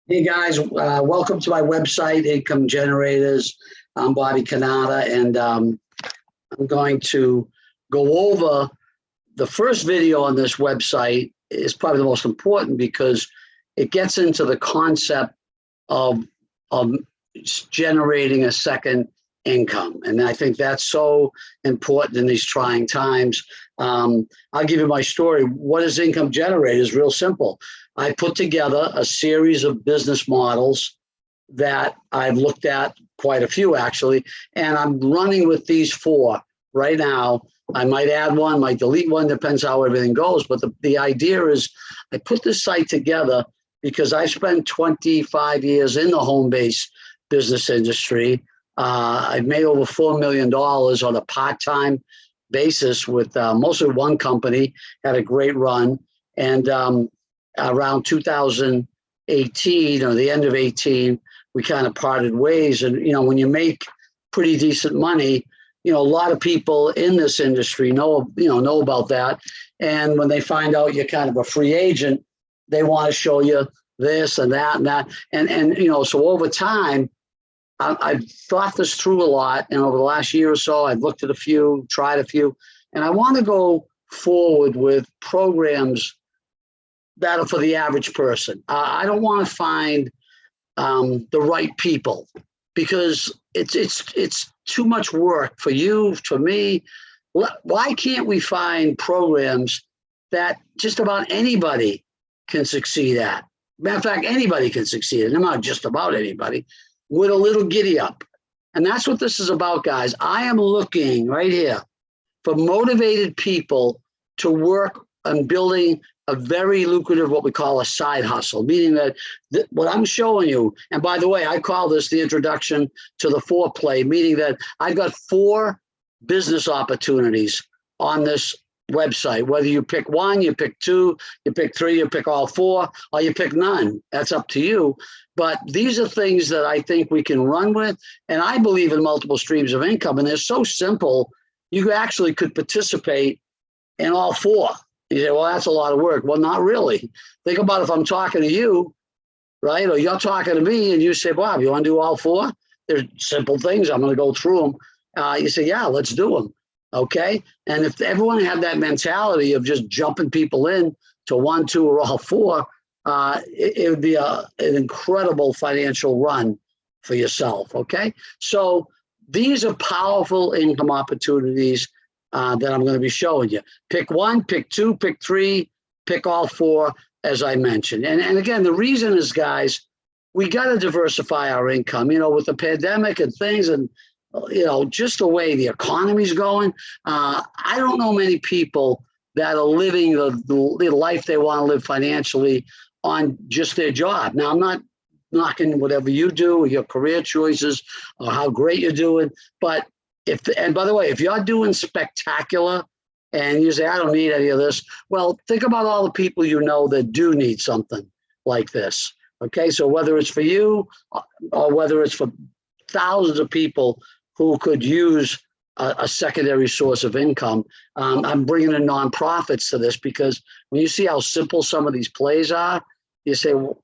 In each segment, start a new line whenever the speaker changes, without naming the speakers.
Hey guys, welcome to my website, Income Generators. I'm Bobby Canada, and I'm going to go over the first video on this website is probably the most important because it gets into the concept of generating a second income. And I think that's so important in these trying times. I'll give you my story. What is Income Generators? Real simple. I put together a series of business models that I've looked at, quite a few actually, and I'm running with these four right now. I might add one, might delete one, depends how everything goes. But the idea is I put this site together because I spent 25 years in the home-based business industry. I've made over $4 million on a part-time basis with mostly one company, had a great run. And around 2018 or the end of 18, we kind of parted ways. And, when you make pretty decent money, a lot of people in this industry know about that. And when they find out you're kind of a free agent, they want to show you this and that and that. And so over time, I've thought this through a lot. And over the last year or so, I've looked at a few, tried a few, and I want to go forward with programs that are for the average person. I don't want to find the right people because it's too much work for you, for me. Why can't we find programs that just about anybody can succeed at? Matter of fact, anybody can succeed, and not just about anybody, with a little giddy up. And that's what this is about, guys. I am looking right here for motivated people to work on building a very lucrative, what we call a side hustle, meaning that what I'm showing you, and by the way, I call this the introduction to the foreplay, meaning that I've got 4 business opportunities on this website. Whether you pick 1, you pick 2, you pick 3, you pick all 4, or you pick none. That's up to you. But these are things that I think we can run with. And I believe in multiple streams of income. And they're so simple, you actually could participate in all 4. You say, well, that's a lot of work. Well, not really. Think about if I'm talking to you, right? Or you're talking to me and you say, Bob, you want to do all 4? They're simple things. I'm going to go through them. You say, yeah, let's do them. Okay. And if everyone had that mentality of just jumping people in to 1, 2, or all 4, it would be an incredible financial run for yourself. Okay. So these are powerful income opportunities that I'm going to be showing you. Pick 1, pick 2, pick 3, pick all 4, as I mentioned. And again, the reason is, guys, we got to diversify our income, with the pandemic and things and, just the way the economy's going. I don't know many people that are living the life they want to live financially on just their job. Now, I'm not knocking whatever you do or your career choices or how great you're doing, but and by the way, if you're doing spectacular and you say, I don't need any of this, well, think about all the people that do need something like this. Okay, so whether it's for you or whether it's for thousands of people who could use a secondary source of income, I'm bringing in nonprofits to this because when you see how simple some of these plays are, you say, well,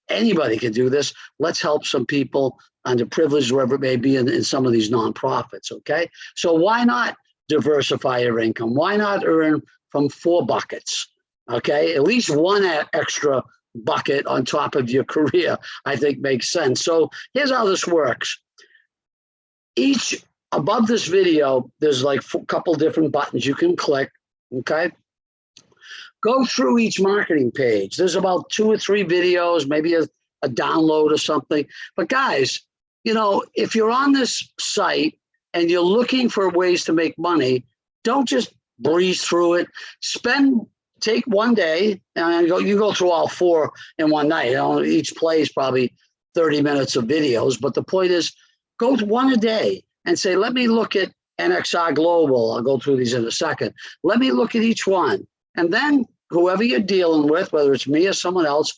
anybody can do this. Let's help some people underprivileged, wherever it may be, in some of these nonprofits, okay? So why not diversify your income? Why not earn from 4 buckets, okay? At least 1 extra bucket on top of your career, I think makes sense. So here's how this works. Above this video, there's like a couple different buttons you can click, okay? Go through each marketing page. There's about 2 or 3 videos, maybe a download or something. But guys, if you're on this site and you're looking for ways to make money, don't just breeze through it. Take 1 day and you go through all 4 in one night. Each play is probably 30 minutes of videos. But the point is, go to 1 a day and say, let me look at NXR Global. I'll go through these in a second. Let me look at each one. And then whoever you're dealing with, whether it's me or someone else,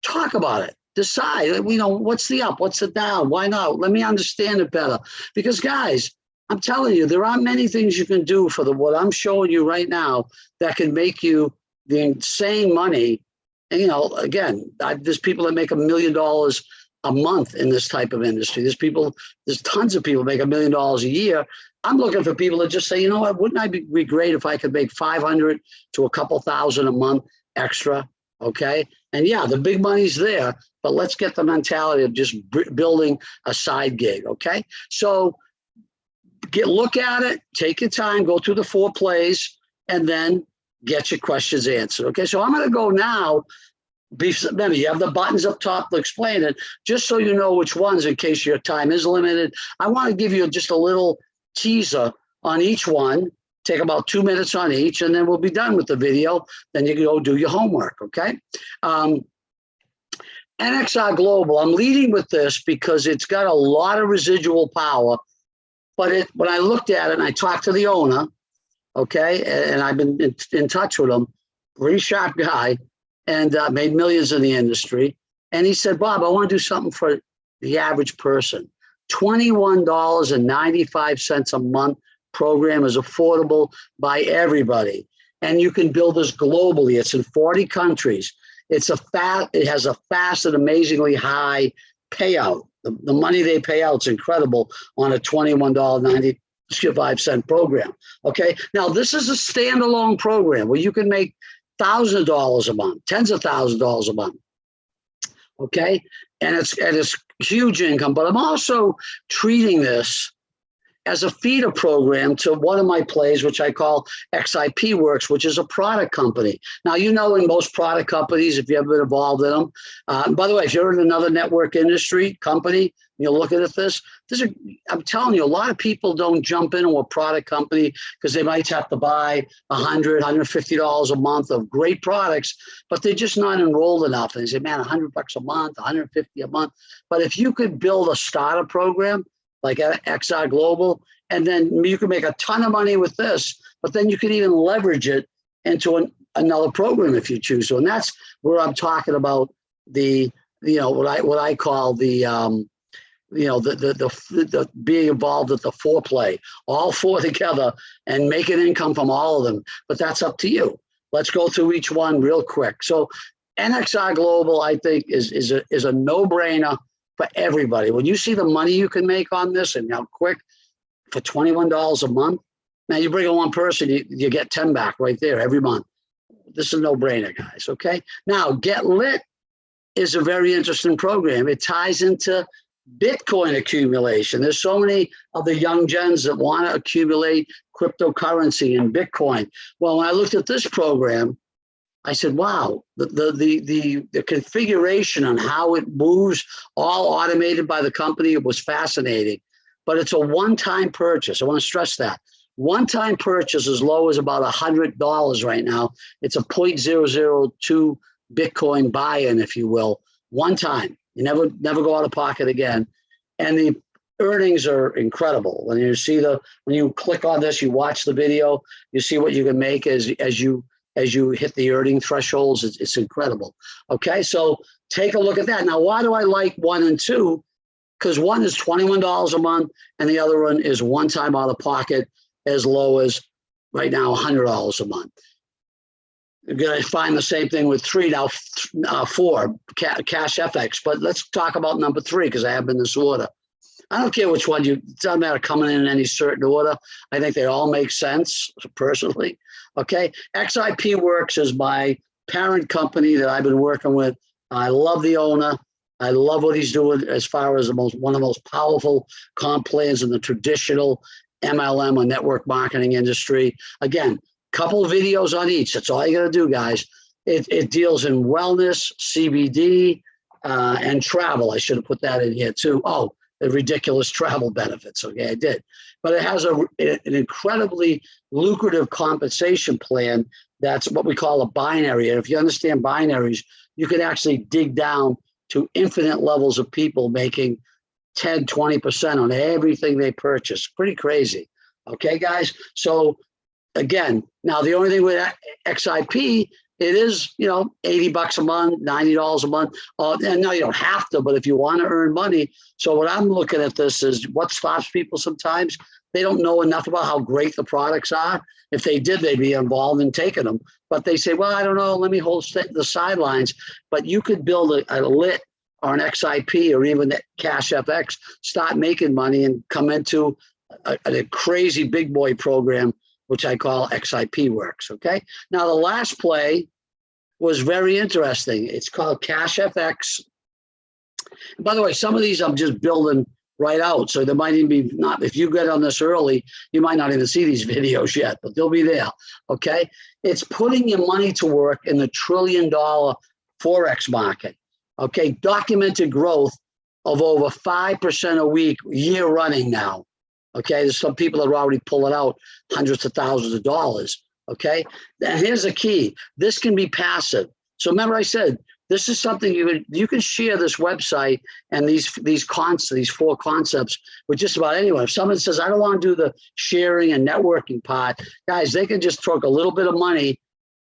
talk about it. Decide, what's the up, what's the down, why not? Let me understand it better. Because guys, I'm telling you, there aren't many things you can do for what I'm showing you right now that can make you the insane money And, again, there's people that make $1 million a month in this type of industry. There's tons of people make $1 million a year. I'm looking for people that just say, you know what, wouldn't I be great if I could make 500 to a couple thousand a month extra? Okay. And yeah, the big money's there, but let's get the mentality of just building a side gig. Okay. So look at it, take your time, go through the 4 plays, and then get your questions answered. Okay. So I'm going to go now. Remember, you have the buttons up top to explain it, just so you know which ones, in case your time is limited. I want to give you just a little teaser on each one. Take about 2 minutes on each, and then we'll be done with the video. Then you can go do your homework, okay? NXR Global, I'm leading with this because it's got a lot of residual power, but when I looked at it and I talked to the owner, okay, and I've been in touch with him, pretty sharp guy, and made millions in the industry. And he said, Bob, I want to do something for the average person. $21.95 a month program is affordable by everybody. And you can build this globally. It's in 40 countries. It has a fast and amazingly high payout. The money they pay out is incredible on a $21.95 program. Okay. Now, this is a standalone program where you can make thousands of dollars a month, tens of thousands of dollars a month. Okay. And it's huge income, but I'm also treating this as a feeder program to one of my plays, which I call XIP Works, which is a product company. Now, in most product companies, if you ever been involved in them, by the way, if you're in another network industry company, you're looking at this, I'm telling you, a lot of people don't jump into a product company because they might have to buy $100, $150 a month of great products, but they're just not enrolled enough. And they say, man, $100 a month, $150 a month. But if you could build a starter program like XR Global, and then you can make a ton of money with this, but then you can even leverage it into another program if you choose to. And that's where I'm talking about what I call the being involved at the 4 play, all 4 together and making income from all of them. But that's up to you. Let's go through each one real quick. So NXR Global, I think, is a no-brainer for everybody. When you see the money you can make on this and how quick, for $21 a month, now you bring in one person, you get 10 back right there every month. This is a no-brainer, guys, okay? Now, Get Lit is a very interesting program. It ties into Bitcoin accumulation. There's so many of the young gens that want to accumulate cryptocurrency and Bitcoin. Well, when I looked at this program, I said, wow, the configuration on how it moves, all automated by the company, it was fascinating. But it's a one-time purchase. I want to stress that. One-time purchase as low as about $100 right now. It's a 0.002 Bitcoin buy-in, if you will, one time. You never go out of pocket again. And the earnings are incredible. When you click on this, you watch the video, you see what you can make as you hit the earning thresholds. It's incredible. Okay, so take a look at that. Now, why do I like 1 and 2? Because one is $21 a month, and the other one is one time out of pocket, as low as right now $100 a month. You're going to find the same thing with 3 now, 4 Cash FX. But let's talk about number 3 because I have in this order. I don't care which one it doesn't matter coming in any certain order. I think they all make sense personally. Okay, XIP Works is my parent company that I've been working with. I love the owner. I love what he's doing as far as one of the most powerful comp plans in the traditional MLM or network marketing industry. Again, couple of videos on each. That's all you got to do, guys. It deals in wellness, CBD, and travel. I should have put that in here too. Oh, the ridiculous travel benefits. Okay, I did. But it has an incredibly lucrative compensation plan. That's what we call a binary. And if you understand binaries, you can actually dig down to infinite levels of people making 10, 20% on everything they purchase. Pretty crazy. Okay, guys? So again, now the only thing with XIP, it is, $80 a month, $90 a month. And no, you don't have to, but if you want to earn money. So what I'm looking at this is what stops people sometimes. They don't know enough about how great the products are. If they did, they'd be involved in taking them. but they say, well, I don't know, let me hold the sidelines. But you could build a lit or an XIP or even that Cash FX, start making money and come into a crazy big boy program, which I call XIP Works. Okay. Now the last play was very interesting. It's called Cash FX. By the way, some of these I'm just building right out. So there might even be not, if you get on this early, you might not even see these videos yet, but they'll be there. Okay. It's putting your money to work in the $1 trillion Forex market. Okay. Documented growth of over 5% a week, year running now. Okay. There's some people that are already pulling out hundreds of thousands of dollars. Okay. And here's the key. This can be passive. So remember I said, this is something you can share this website and these 4 concepts with just about anyone. If someone says, I don't want to do the sharing and networking part, guys, they can just throw a little bit of money.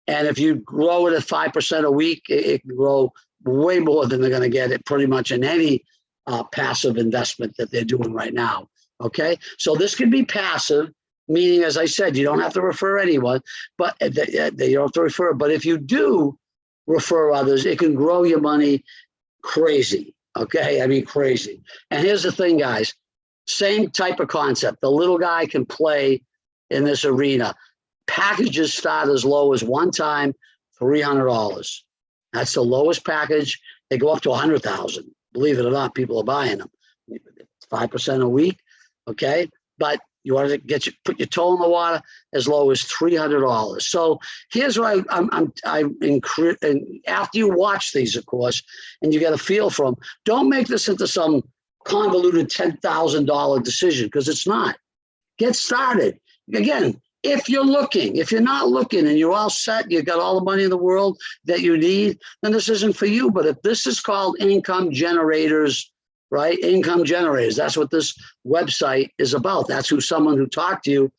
And if you grow it at 5% a week, it can grow way more than they're going to get it pretty much in any passive investment that they're doing right now. Okay. So this can be passive, meaning, as I said, you don't have to refer anyone, but they don't have to refer. But if you do refer others, it can grow your money crazy. Okay. I mean, crazy. And here's the thing, guys, same type of concept. The little guy can play in this arena. Packages start as low as one time, $300. That's the lowest package. They go up to 100,000. Believe it or not, people are buying them. 5% a week. Okay. But you want to put your toe in the water as low as $300. So here's what after you watch these, of course, and you get a feel for them, don't make this into some convoluted $10,000 decision, because it's not. Get started. Again, if you're looking, if you're not looking and you're all set, you've got all the money in the world that you need, then this isn't for you. But if this is called income generators, right? Income generators. That's what this website is about. That's who someone who talked to you.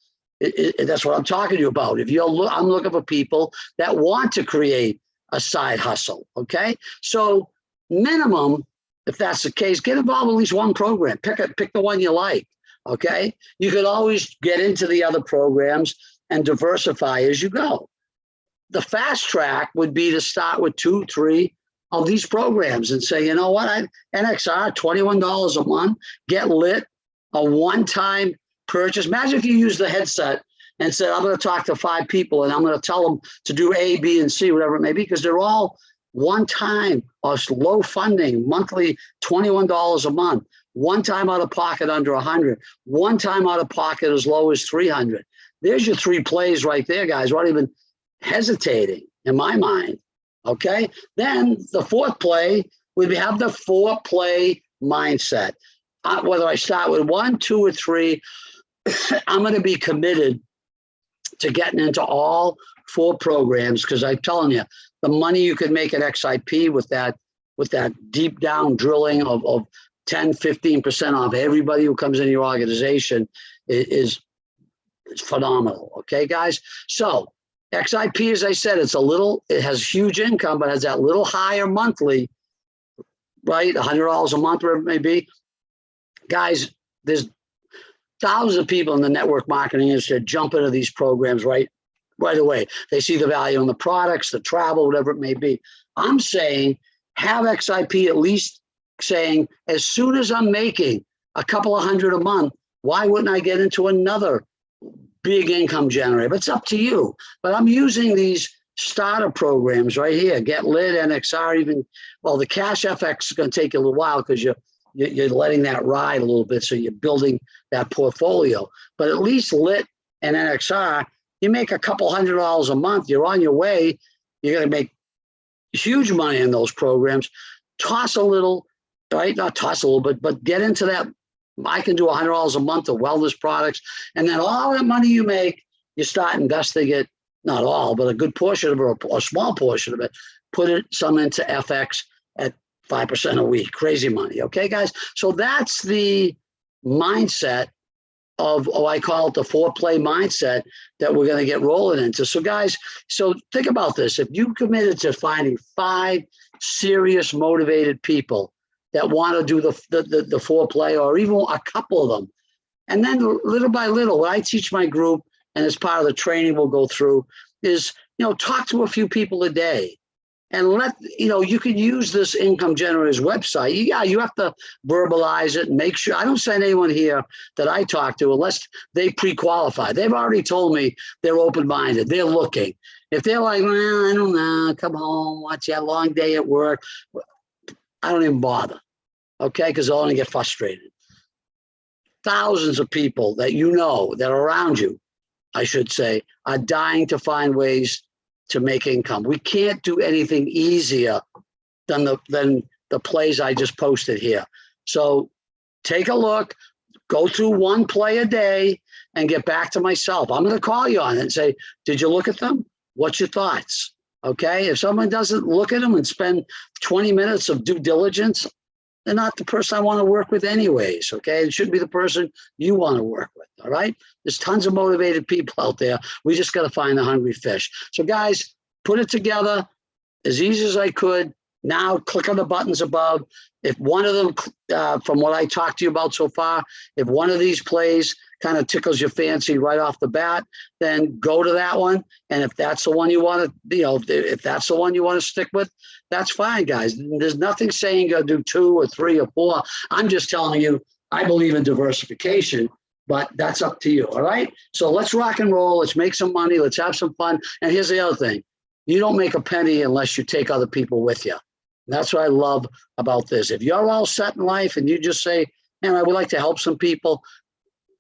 That's what I'm talking to you about. If I'm looking for people that want to create a side hustle. Okay. So minimum, if that's the case, get involved in at least one program. Pick the one you like. Okay. You could always get into the other programs and diversify as you go. The fast track would be to start with 2, 3 of these programs and say, you know what, NXR, $21 a month, get lit, a one-time purchase. Imagine if you use the headset and said, I'm going to talk to 5 people and I'm going to tell them to do A, B, and C, whatever it may be, because they're all one-time or low funding, monthly $21 a month, one time out of pocket under 100, one time out of pocket as low as 300. There's your 3 plays right there, guys. We're not even hesitating in my mind. Okay. Then the 4th play would have the 4-play mindset. Whether I start with 1, 2, or 3, I'm going to be committed to getting into all 4 programs, because I'm telling you, the money you could make at XIP with that deep down drilling of 10, 15% off everybody who comes into your organization is phenomenal. Okay, guys. So XIP, as I said, it has huge income, but has that little higher monthly, right? $100 a month, whatever it may be. Guys, there's thousands of people in the network marketing industry that jump into these programs right away. They see the value in the products, the travel, whatever it may be. I'm saying have XIP at least saying, as soon as I'm making a couple of hundred a month, why wouldn't I get into another big income generator? But it's up to you. But I'm using these starter programs right here, Get Lit, NXR, even, well, the Cash FX is going to take you a little while because you're letting that ride a little bit. So you're building that portfolio. But at least Lit and NXR, you make a couple $100 a month, you're on your way. You're going to make huge money in those programs. Toss a little, right? Not toss a little, but get into that. I can do $100 a month of wellness products. And then all that money you make, you start investing it, not all, but a good portion of it, or a small portion of it, put it some into FX at 5% a week. Crazy money. Okay, guys? So that's the mindset of, I call it the 4-play mindset that we're going to get rolling into. So guys, so think about this. If you committed to finding 5 serious, motivated people that want to do the 4-play, or even a couple of them, and then little by little, what I teach my group, and as part of the training we'll go through, is talk to a few people a day. And you can use this income generators website. Yeah, you have to verbalize it and make sure. I don't send anyone here that I talk to unless they pre-qualify. They've already told me they're open-minded. They're looking. If they're like, well, I don't know, come home, watch that long day at work, I don't even bother, okay? Because they'll only get frustrated. Thousands of people that that are around you, I should say, are dying to find ways to make income. We can't do anything easier than the plays I just posted here. So take a look, go through one play a day and get back to myself. I'm going to call you on it and say, did you look at them? What's your thoughts? Okay. If someone doesn't look at them and spend 20 minutes of due diligence, they're not the person I want to work with anyways, okay? It should be the person you want to work with, all right? There's tons of motivated people out there. We just got to find the hungry fish. So guys, put it together as easy as I could. Now click on the buttons above. If one of them, from what I talked to you about so far, if one of these plays kind of tickles your fancy right off the bat, then go to that one. And if that's the one you want to, if that's the one you want to stick with, that's fine, guys. There's nothing saying go do 2 or 3 or 4. I'm just telling you, I believe in diversification, but that's up to you. All right. So let's rock and roll. Let's make some money. Let's have some fun. And here's the other thing. You don't make a penny unless you take other people with you. That's what I love about this. If you're all set in life and you just say, man, I would like to help some people,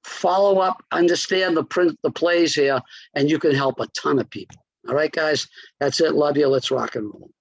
follow up, understand the plays here, and you can help a ton of people. All right, guys, that's it. Love you. Let's rock and roll.